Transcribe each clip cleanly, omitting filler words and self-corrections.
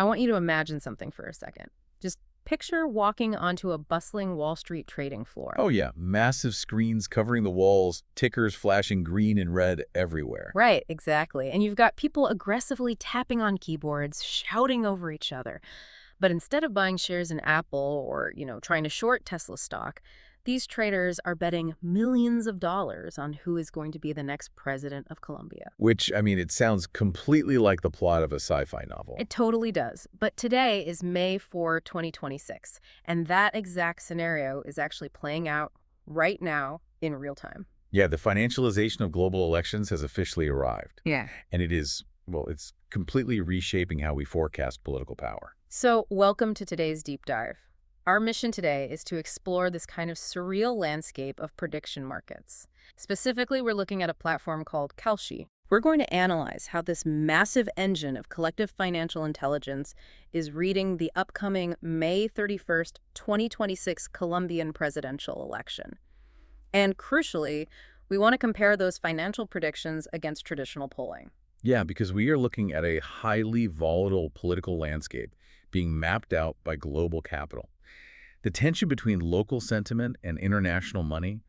I want you to imagine something for a second. Just picture walking onto a bustling Wall Street trading floor. Oh yeah, massive screens covering the walls, tickers flashing green and red everywhere. Right, exactly. And you've got people aggressively tapping on keyboards, shouting over each other. But instead of buying shares in Apple or, trying to short Tesla stock, these traders are betting millions of dollars on who is going to be the next president of Colombia. Which, I mean, it sounds completely like the plot of a sci-fi novel. It totally does. But today is May 4, 2026, and that exact scenario is actually playing out right now in real time. Yeah, the financialization of global elections has officially arrived. Yeah. And it is, well, it's completely reshaping how we forecast political power. So, welcome to today's deep dive. Our mission today is to explore this kind of surreal landscape of prediction markets. Specifically, we're looking at a platform called Kalshi. We're going to analyze how this massive engine of collective financial intelligence is reading the upcoming May 31st, 2026 Colombian presidential election. And crucially, we want to compare those financial predictions against traditional polling. Yeah, because we are looking at a highly volatile political landscape being mapped out by global capital. The tension between local sentiment and international money,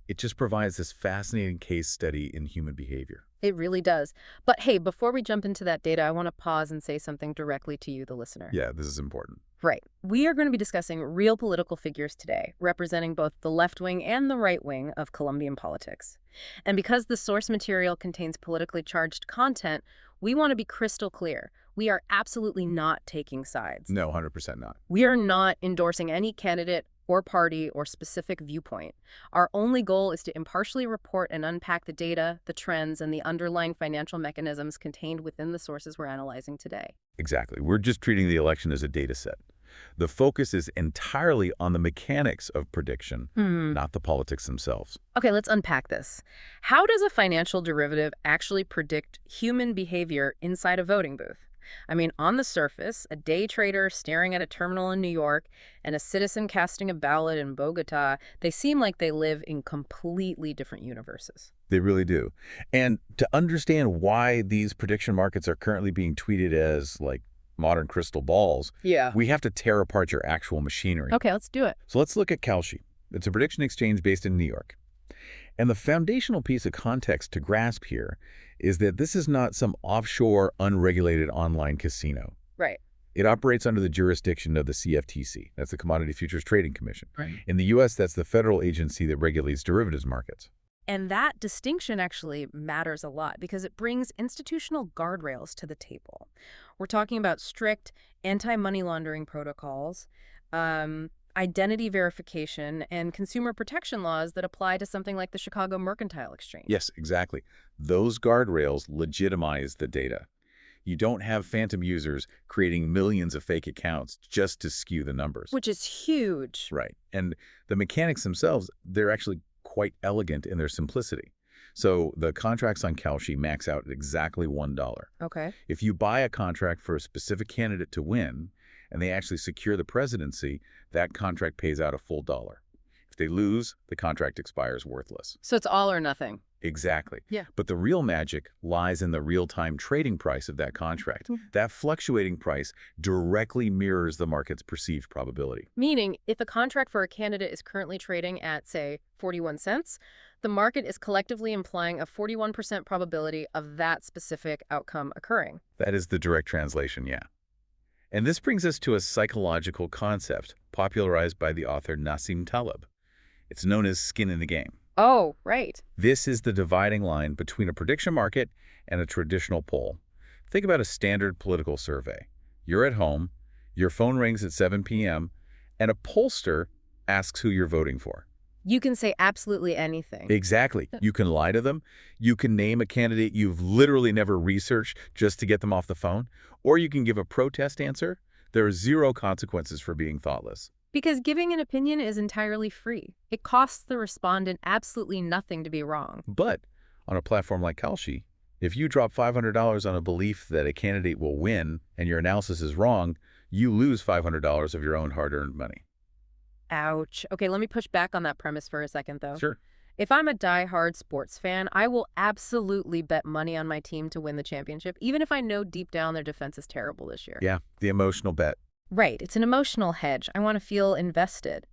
it just provides this fascinating case study in human behavior. It really does. But hey, before we jump into that data, I want to pause and say something directly to you, the listener. Yeah, this is important. Right. We are going to be discussing real political figures today, representing both the left wing and the right wing of Colombian politics. And because the source material contains politically charged content, we want to be crystal clear. We are absolutely not taking sides. No, 100% not. We are not endorsing any candidate or party or specific viewpoint. Our only goal is to impartially report and unpack the data, the trends, and the underlying financial mechanisms contained within the sources we're analyzing today. Exactly. We're just treating the election as a data set. The focus is entirely on the mechanics of prediction, not the politics themselves. Okay, let's unpack this. How does a financial derivative actually predict human behavior inside a voting booth? I mean, on the surface, a day trader staring at a terminal in New York and a citizen casting a ballot in Bogota, they seem like they live in completely different universes. They really do. And to understand why these prediction markets are currently being treated as, like, modern crystal balls, we have to tear apart your actual machinery. Okay, let's do it. So let's look at Kalshi. It's a prediction exchange based in New York. And the foundational piece of context to grasp here is that this is not some offshore, unregulated online casino. Right. It operates under the jurisdiction of the CFTC. That's the Commodity Futures Trading Commission. Right. In the U.S., that's the federal agency that regulates derivatives markets. And that distinction actually matters a lot because it brings institutional guardrails to the table. We're talking about strict anti-money laundering protocols, identity verification, and consumer protection laws that apply to something like the Chicago Mercantile Exchange. Yes, exactly. Those guardrails legitimize the data. You don't have phantom users creating millions of fake accounts just to skew the numbers. Which is huge. Right. And the mechanics themselves, they're actually quite elegant in their simplicity. So the contracts on Kalshi max out at exactly $1. Okay. If you buy a contract for a specific candidate to win, and they actually secure the presidency, that contract pays out a full dollar. If they lose, the contract expires worthless. So it's all or nothing. Exactly. Yeah. But the real magic lies in the real-time trading price of that contract. That fluctuating price directly mirrors the market's perceived probability. Meaning, if a contract for a candidate is currently trading at, say, 41 cents, the market is collectively implying a 41% probability of that specific outcome occurring. That is the direct translation, yeah. And this brings us to a psychological concept popularized by the author Nassim Taleb. It's known as skin in the game. Oh, right. This is the dividing line between a prediction market and a traditional poll. Think about a standard political survey. You're at home, your phone rings at 7 p.m., and a pollster asks who you're voting for. You can say absolutely anything. Exactly. You can lie to them. You can name a candidate you've literally never researched just to get them off the phone. Or you can give a protest answer. There are zero consequences for being thoughtless. Because giving an opinion is entirely free. It costs the respondent absolutely nothing to be wrong. But on a platform like Kalshi, if you drop $500 on a belief that a candidate will win and your analysis is wrong, you lose $500 of your own hard-earned money. Ouch. Okay, let me push back on that premise for a second, though. Sure. If I'm a diehard sports fan, I will absolutely bet money on my team to win the championship, even if I know deep down their defense is terrible this year. Yeah, the emotional bet. Right, it's an emotional hedge. I want to feel invested.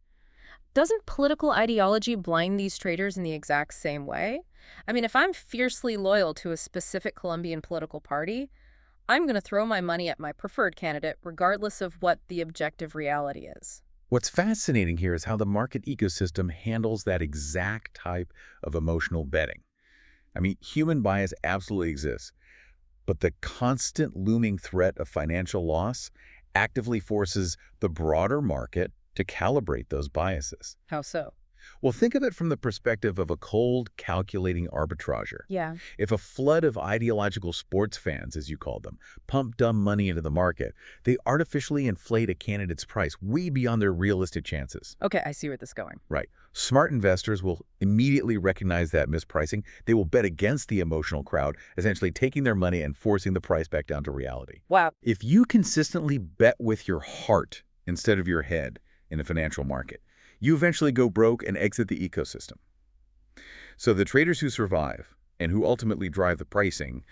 Doesn't political ideology blind these traders in the exact same way? I mean, if I'm fiercely loyal to a specific Colombian political party, I'm going to throw my money at my preferred candidate, regardless of what the objective reality is. What's fascinating here is how the market ecosystem handles that exact type of emotional betting. I mean, human bias absolutely exists, but the constant looming threat of financial loss actively forces the broader market to calibrate those biases. How so? Well, think of it from the perspective of a cold, calculating arbitrager. Yeah. If a flood of ideological sports fans, as you call them, pump dumb money into the market, they artificially inflate a candidate's price way beyond their realistic chances. Okay, I see where this is going. Right. Smart investors will immediately recognize that mispricing. They will bet against the emotional crowd, essentially taking their money and forcing the price back down to reality. Wow. If you consistently bet with your heart instead of your head in the financial market, you eventually go broke and exit the ecosystem. So the traders who survive and who ultimately drive the pricing,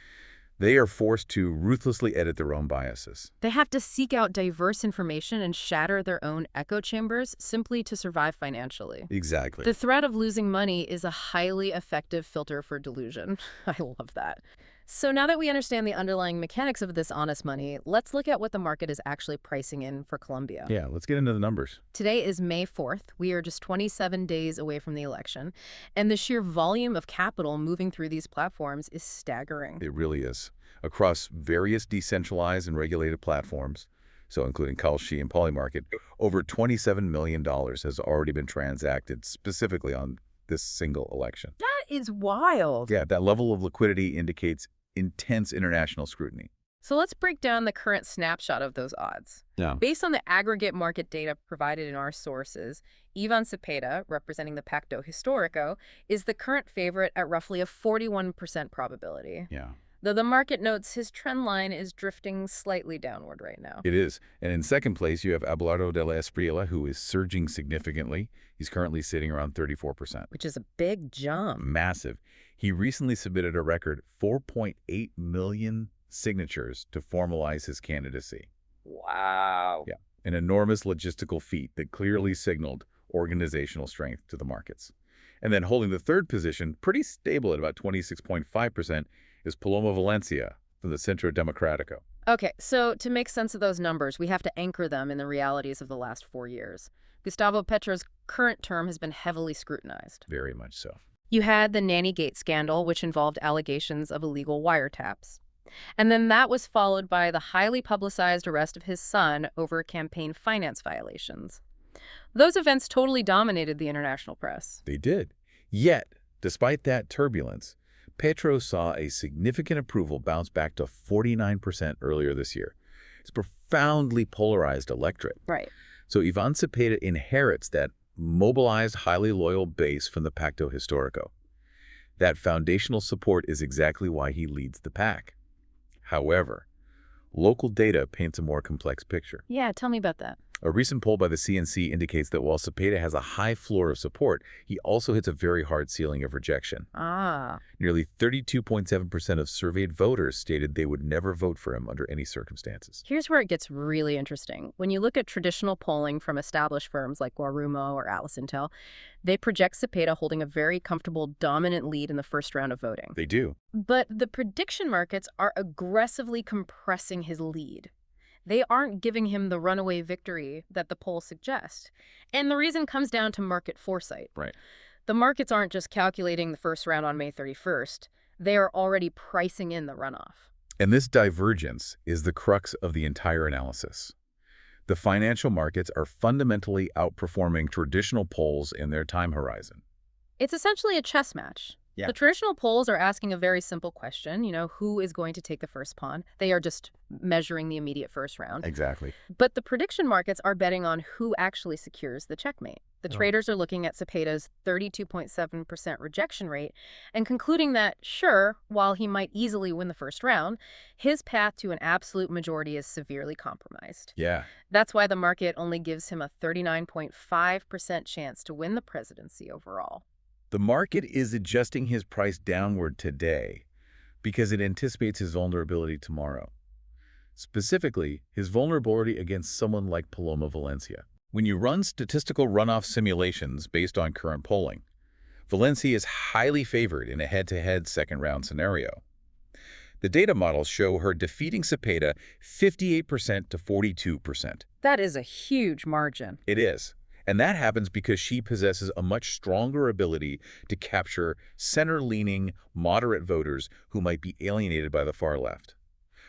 they are forced to ruthlessly edit their own biases. They have to seek out diverse information and shatter their own echo chambers simply to survive financially. Exactly. The threat of losing money is a highly effective filter for delusion. I love that. So now that we understand the underlying mechanics of this honest money, let's look at what the market is actually pricing in for Colombia. Yeah, let's get into the numbers. Today is May 4th. We are just 27 days away from the election, and the sheer volume of capital moving through these platforms is staggering. It really is. Across various decentralized and regulated platforms, so including Kalshi and Polymarket, over $27 million has already been transacted specifically on this single election. That is wild. Yeah, that level of liquidity indicates intense international scrutiny. So let's break down the current snapshot of those odds. Yeah. Based on the aggregate market data provided in our sources, Iván Cepeda, representing the Pacto Histórico, is the current favorite at roughly a 41% probability. Yeah. Though the market notes his trend line is drifting slightly downward right now. It is. And in second place, you have Abelardo de la Espriella, who is surging significantly. He's currently sitting around 34%. Which is a big jump. Massive. He recently submitted a record 4.8 million signatures to formalize his candidacy. Wow. Yeah, an enormous logistical feat that clearly signaled organizational strength to the markets. And then holding the third position, pretty stable at about 26.5%, is Paloma Valencia from the Centro Democrático. Okay, so to make sense of those numbers, we have to anchor them in the realities of the last 4 years. Gustavo Petro's current term has been heavily scrutinized. Very much so. You had the Nannygate scandal, which involved allegations of illegal wiretaps. And then that was followed by the highly publicized arrest of his son over campaign finance violations. Those events totally dominated the international press. They did. Yet, despite that turbulence, Petro saw a significant approval bounce back to 49% earlier this year. It's a profoundly polarized electorate. Right. So Iván Cepeda inherits that mobilized, highly loyal base from the Pacto Histórico. That foundational support is exactly why he leads the pack. However, local data paints a more complex picture. Yeah, tell me about that. A recent poll by the CNC indicates that while Cepeda has a high floor of support, he also hits a very hard ceiling of rejection. Ah. Nearly 32.7% of surveyed voters stated they would never vote for him under any circumstances. Here's where it gets really interesting. When you look at traditional polling from established firms like Guarumo or Atlas Intel, they project Cepeda holding a very comfortable dominant lead in the first round of voting. They do. But the prediction markets are aggressively compressing his lead. They aren't giving him the runaway victory that the polls suggest. And the reason comes down to market foresight. Right. The markets aren't just calculating the first round on May 31st. They are already pricing in the runoff. And this divergence is the crux of the entire analysis. The financial markets are fundamentally outperforming traditional polls in their time horizon. It's essentially a chess match. Yeah. The traditional polls are asking a very simple question, who is going to take the first pawn? They are just measuring the immediate first round. Exactly. But the prediction markets are betting on who actually secures the checkmate. The traders are looking at Cepeda's 32.7% rejection rate and concluding that, sure, while he might easily win the first round, his path to an absolute majority is severely compromised. Yeah. That's why the market only gives him a 39.5% chance to win the presidency overall. The market is adjusting his price downward today because it anticipates his vulnerability tomorrow. Specifically, his vulnerability against someone like Paloma Valencia. When you run statistical runoff simulations based on current polling, Valencia is highly favored in a head-to-head second-round scenario. The data models show her defeating Cepeda 58% to 42%. That is a huge margin. It is. And that happens because she possesses a much stronger ability to capture center-leaning, moderate voters who might be alienated by the far left.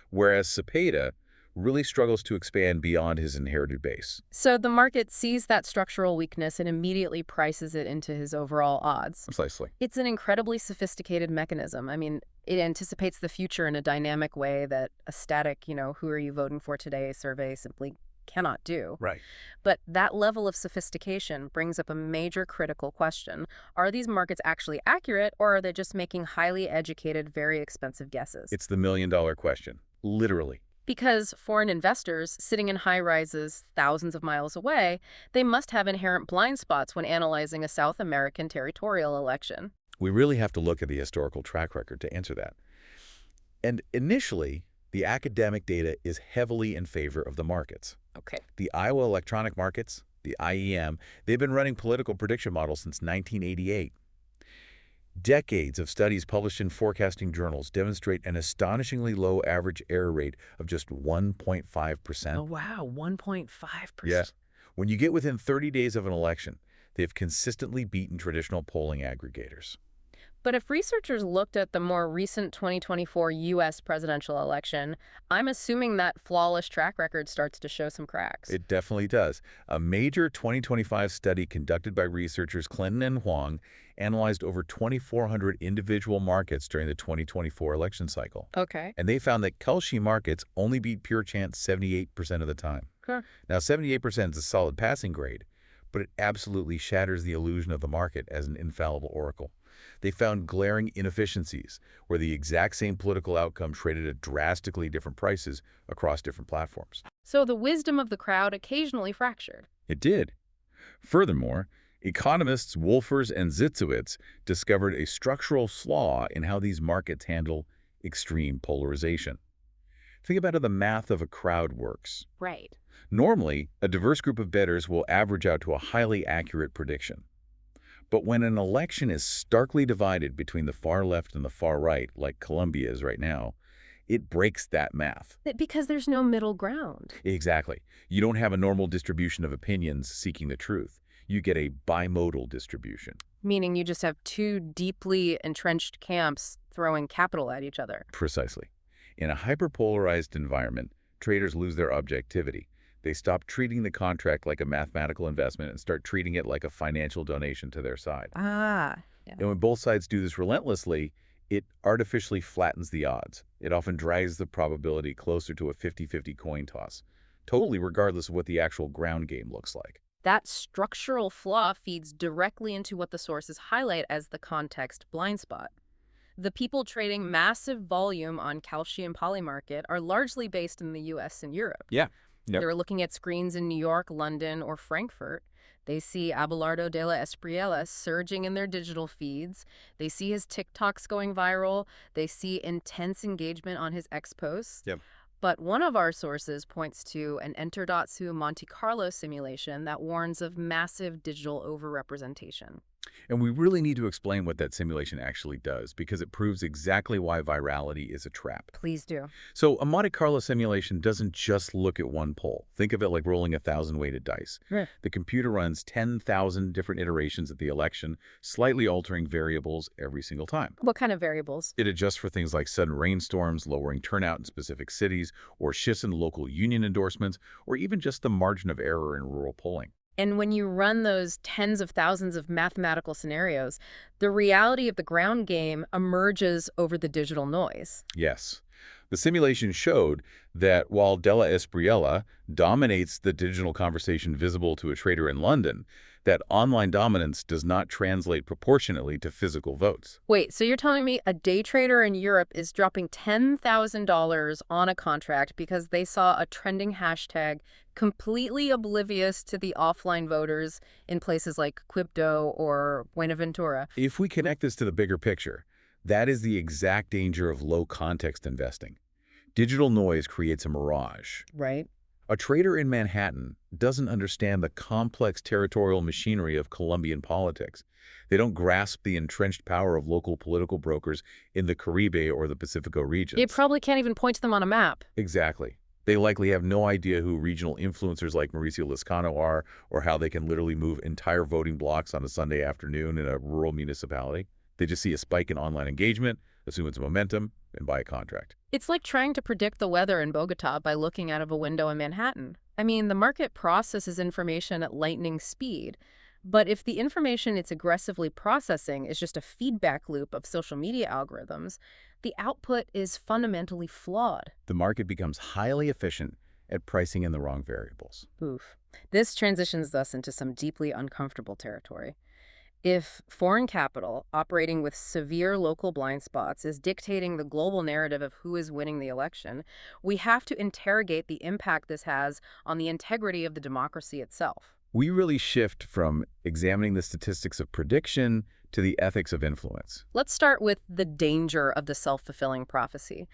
Whereas Cepeda really struggles to expand beyond his inherited base. So the market sees that structural weakness and immediately prices it into his overall odds. Precisely. It's an incredibly sophisticated mechanism. I mean, it anticipates the future in a dynamic way that a static, who are you voting for today survey simply cannot do. Right. But that level of sophistication brings up a major critical question. Are these markets actually accurate, or are they just making highly educated, very expensive guesses? It's the million-dollar question, literally. Because foreign investors sitting in high-rises thousands of miles away, they must have inherent blind spots when analyzing a South American territorial election. We really have to look at the historical track record to answer that. And initially, the academic data is heavily in favor of the markets. Okay. The Iowa electronic markets, the IEM, they've been running political prediction models since 1988. Decades of studies published in forecasting journals demonstrate an astonishingly low average error rate of just 1.5%. Oh, wow, 1.5%. Yeah. When you get within 30 days of an election, they've consistently beaten traditional polling aggregators. But if researchers looked at the more recent 2024 U.S. presidential election, I'm assuming that flawless track record starts to show some cracks. It definitely does. A major 2025 study conducted by researchers Clinton and Huang analyzed over 2,400 individual markets during the 2024 election cycle. Okay. And they found that Kalshi markets only beat pure chance 78% of the time. Sure. Now, 78% is a solid passing grade, but it absolutely shatters the illusion of the market as an infallible oracle. They found glaring inefficiencies where the exact same political outcome traded at drastically different prices across different platforms. So the wisdom of the crowd occasionally fractured. It did. Furthermore, economists Wolfers and Zitzowitz discovered a structural flaw in how these markets handle extreme polarization. Think about how the math of a crowd works. Right. Normally, a diverse group of bettors will average out to a highly accurate prediction. But when an election is starkly divided between the far left and the far right, like Colombia is right now, it breaks that math. Because there's no middle ground. Exactly. You don't have a normal distribution of opinions seeking the truth. You get a bimodal distribution. Meaning you just have two deeply entrenched camps throwing capital at each other. Precisely. In a hyperpolarized environment, traders lose their objectivity. They stop treating the contract like a mathematical investment and start treating it like a financial donation to their side. Yeah. And when both sides do this relentlessly, it artificially flattens the odds. It often drags the probability closer to a 50-50 coin toss, totally regardless of what the actual ground game looks like. That structural flaw feeds directly into what the sources highlight as the context blind spot. The people trading massive volume on Kalshi and Poly market are largely based in the U.S. and Europe. Yeah. Yep. They're looking at screens in New York, London, or Frankfurt. They see Abelardo de la Espriella surging in their digital feeds. They see his TikToks going viral. They see intense engagement on his X posts. Yep. But one of our sources points to an Enter.su Monte Carlo simulation that warns of massive digital overrepresentation. And we really need to explain what that simulation actually does, because it proves exactly why virality is a trap. Please do. So a Monte Carlo simulation doesn't just look at one poll. Think of it like rolling 1,000 weighted dice. Right. The computer runs 10,000 different iterations of the election, slightly altering variables every single time. What kind of variables? It adjusts for things like sudden rainstorms, lowering turnout in specific cities, or shifts in local union endorsements, or even just the margin of error in rural polling. And when you run those tens of thousands of mathematical scenarios, the reality of the ground game emerges over the digital noise. Yes. The simulation showed that while Della Espriella dominates the digital conversation visible to a trader in London, that online dominance does not translate proportionately to physical votes. Wait, so you're telling me a day trader in Europe is dropping $10,000 on a contract because they saw a trending hashtag completely oblivious to the offline voters in places like Quibdó or Buenaventura? If we connect this to the bigger picture, that is the exact danger of low-context investing. Digital noise creates a mirage. Right. A trader in Manhattan doesn't understand the complex territorial machinery of Colombian politics. They don't grasp the entrenched power of local political brokers in the Caribe or the Pacifico regions. You probably can't even point to them on a map. Exactly. They likely have no idea who regional influencers like Mauricio Lescano are, or how they can literally move entire voting blocks on a Sunday afternoon in a rural municipality. They just see a spike in online engagement, assume it's momentum, and buy a contract. It's like trying to predict the weather in Bogota by looking out of a window in Manhattan. I mean, the market processes information at lightning speed. But if the information it's aggressively processing is just a feedback loop of social media algorithms, the output is fundamentally flawed. The market becomes highly efficient at pricing in the wrong variables. Oof. This transitions thus into some deeply uncomfortable territory. If foreign capital, operating with severe local blind spots, is dictating the global narrative of who is winning the election, we have to interrogate the impact this has on the integrity of the democracy itself. We really shift from examining the statistics of prediction to the ethics of influence. Let's start with the danger of the self-fulfilling prophecy.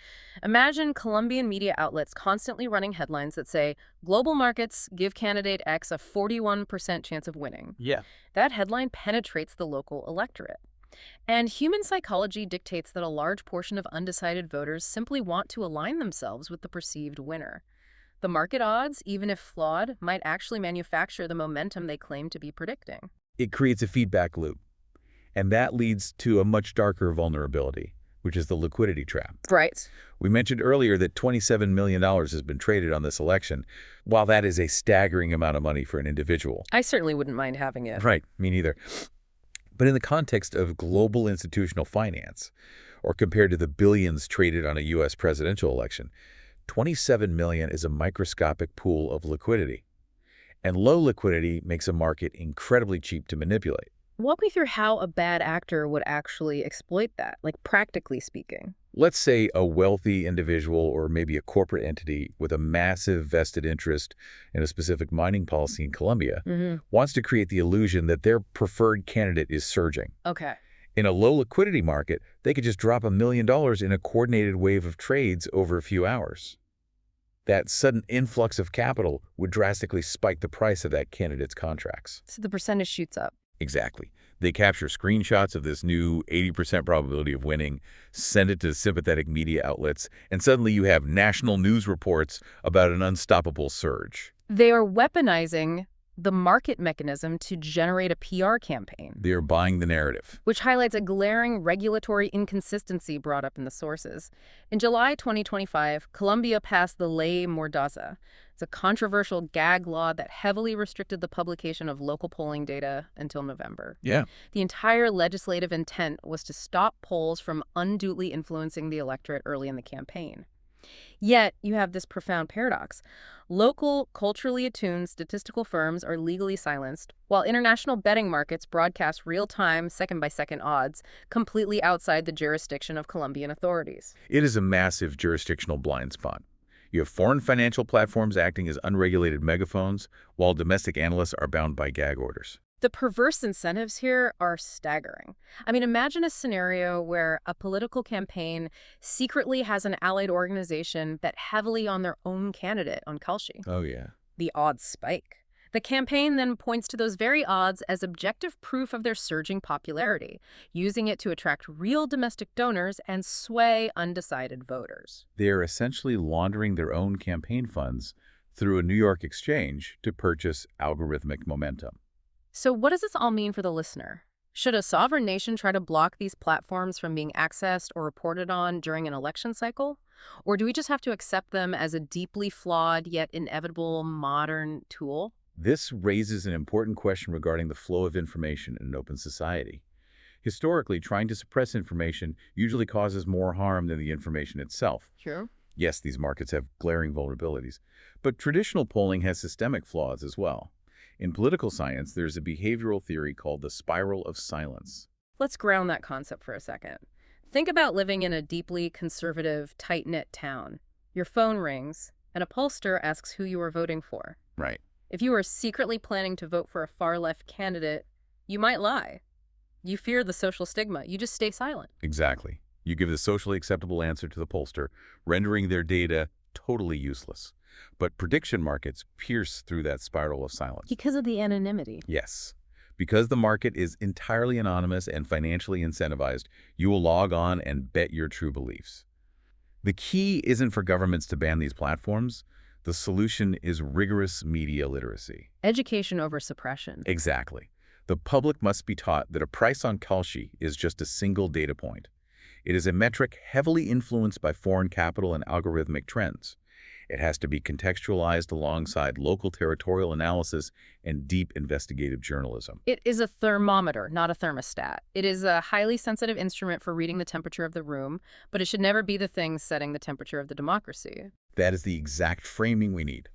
Imagine Colombian media outlets constantly running headlines that say, global markets give candidate X a 41% chance of winning. Yeah. That headline penetrates the local electorate. And human psychology dictates that a large portion of undecided voters simply want to align themselves with the perceived winner. The market odds, even if flawed, might actually manufacture the momentum they claim to be predicting. It creates a feedback loop. And that leads to a much darker vulnerability, which is the liquidity trap. Right. We mentioned earlier that $27 million has been traded on this election. While that is a staggering amount of money for an individual. I certainly wouldn't mind having it. Right, me neither. But in the context of global institutional finance, or compared to the billions traded on a U.S. presidential election, $27 million is a microscopic pool of liquidity. And low liquidity makes a market incredibly cheap to manipulate. Walk me through how a bad actor would actually exploit that, like practically speaking. Let's say a wealthy individual or maybe a corporate entity with a massive vested interest in a specific mining policy in Colombia wants to create the illusion that their preferred candidate is surging. Okay. In a low liquidity market, they could just drop $1 million in a coordinated wave of trades over a few hours. That sudden influx of capital would drastically spike the price of that candidate's contracts. So the percentage shoots up. Exactly. They capture screenshots of this new 80% probability of winning, send it to sympathetic media outlets, and suddenly you have national news reports about an unstoppable surge. They are weaponizing the market mechanism to generate a PR campaign. They are buying the narrative. Which highlights a glaring regulatory inconsistency brought up in the sources. In July 2025, Colombia passed the Ley Mordaza. It's a controversial gag law that heavily restricted the publication of local polling data until November. Yeah. The entire legislative intent was to stop polls from unduly influencing the electorate early in the campaign. Yet, you have this profound paradox. Local, culturally attuned statistical firms are legally silenced, while international betting markets broadcast real-time, second-by-second odds completely outside the jurisdiction of Colombian authorities. It is a massive jurisdictional blind spot. You have foreign financial platforms acting as unregulated megaphones, while domestic analysts are bound by gag orders. The perverse incentives here are staggering. I mean, imagine a scenario where a political campaign secretly has an allied organization bet heavily on their own candidate on Kalshi. Oh, yeah. The odds spike. The campaign then points to those very odds as objective proof of their surging popularity, using it to attract real domestic donors and sway undecided voters. They are essentially laundering their own campaign funds through a New York exchange to purchase algorithmic momentum. So what does this all mean for the listener? Should a sovereign nation try to block these platforms from being accessed or reported on during an election cycle? Or do we just have to accept them as a deeply flawed yet inevitable modern tool? This raises an important question regarding the flow of information in an open society. Historically, trying to suppress information usually causes more harm than the information itself. Sure. Yes, these markets have glaring vulnerabilities, but traditional polling has systemic flaws as well. In political science, there's a behavioral theory called the spiral of silence. Let's ground that concept for a second. Think about living in a deeply conservative, tight-knit town. Your phone rings, and a pollster asks who you are voting for. Right. If you are secretly planning to vote for a far-left candidate, you might lie. You fear the social stigma. You just stay silent. Exactly. You give the socially acceptable answer to the pollster, rendering their data totally useless. But prediction markets pierce through that spiral of silence. Because of the anonymity. Yes. Because the market is entirely anonymous and financially incentivized, you will log on and bet your true beliefs. The key isn't for governments to ban these platforms. The solution is rigorous media literacy. Education over suppression. Exactly. The public must be taught that a price on Kalshi is just a single data point. It is a metric heavily influenced by foreign capital and algorithmic trends. It has to be contextualized alongside local territorial analysis and deep investigative journalism. It is a thermometer, not a thermostat. It is a highly sensitive instrument for reading the temperature of the room, but it should never be the thing setting the temperature of the democracy. That is the exact framing we need.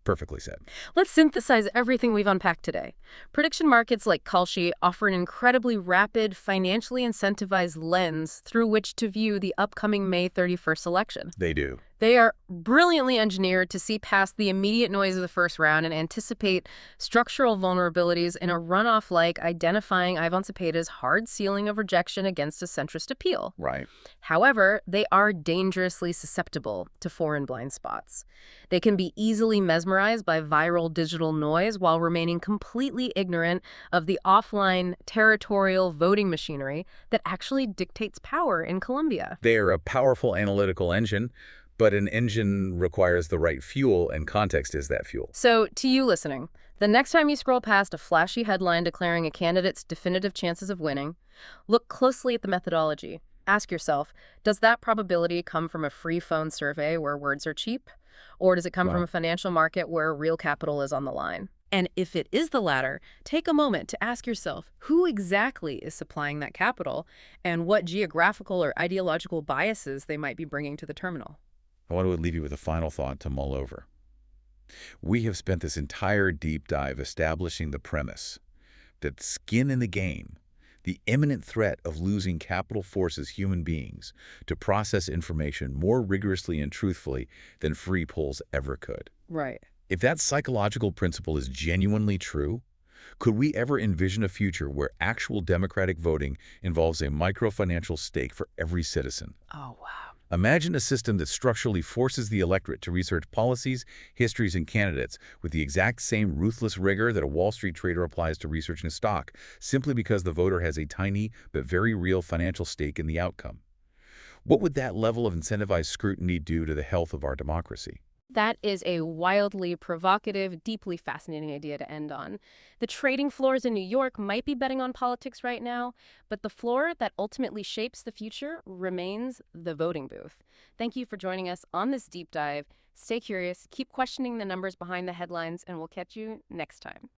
Perfectly said. Let's synthesize everything we've unpacked today. Prediction markets like Kalshi offer an incredibly rapid, financially incentivized lens through which to view the upcoming May 31st election. They do. They are brilliantly engineered to see past the immediate noise of the first round and anticipate structural vulnerabilities in a runoff like identifying Iván Cepeda's hard ceiling of rejection against a centrist appeal. Right. However, they are dangerously susceptible to foreign blind spots. They can be easily mesmerized by viral digital noise while remaining completely ignorant of the offline territorial voting machinery that actually dictates power in Colombia. They are a powerful analytical engine, but an engine requires the right fuel, and context is that fuel. So, to you listening, the next time you scroll past a flashy headline declaring a candidate's definitive chances of winning, look closely at the methodology. Ask yourself, does that probability come from a free phone survey where words are cheap? Or does it come from a financial market where real capital is on the line? And if it is the latter, take a moment to ask yourself who exactly is supplying that capital and what geographical or ideological biases they might be bringing to the terminal. I want to leave you with a final thought to mull over. We have spent this entire deep dive establishing the premise that skin in the game, the imminent threat of losing capital, forces human beings to process information more rigorously and truthfully than free polls ever could. Right. If that psychological principle is genuinely true, could we ever envision a future where actual democratic voting involves a micro-financial stake for every citizen? Oh, wow. Imagine a system that structurally forces the electorate to research policies, histories, and candidates with the exact same ruthless rigor that a Wall Street trader applies to researching a stock, simply because the voter has a tiny but very real financial stake in the outcome. What would that level of incentivized scrutiny do to the health of our democracy? That is a wildly provocative, deeply fascinating idea to end on. The trading floors in New York might be betting on politics right now, but the floor that ultimately shapes the future remains the voting booth. Thank you for joining us on this deep dive. Stay curious, keep questioning the numbers behind the headlines, and we'll catch you next time.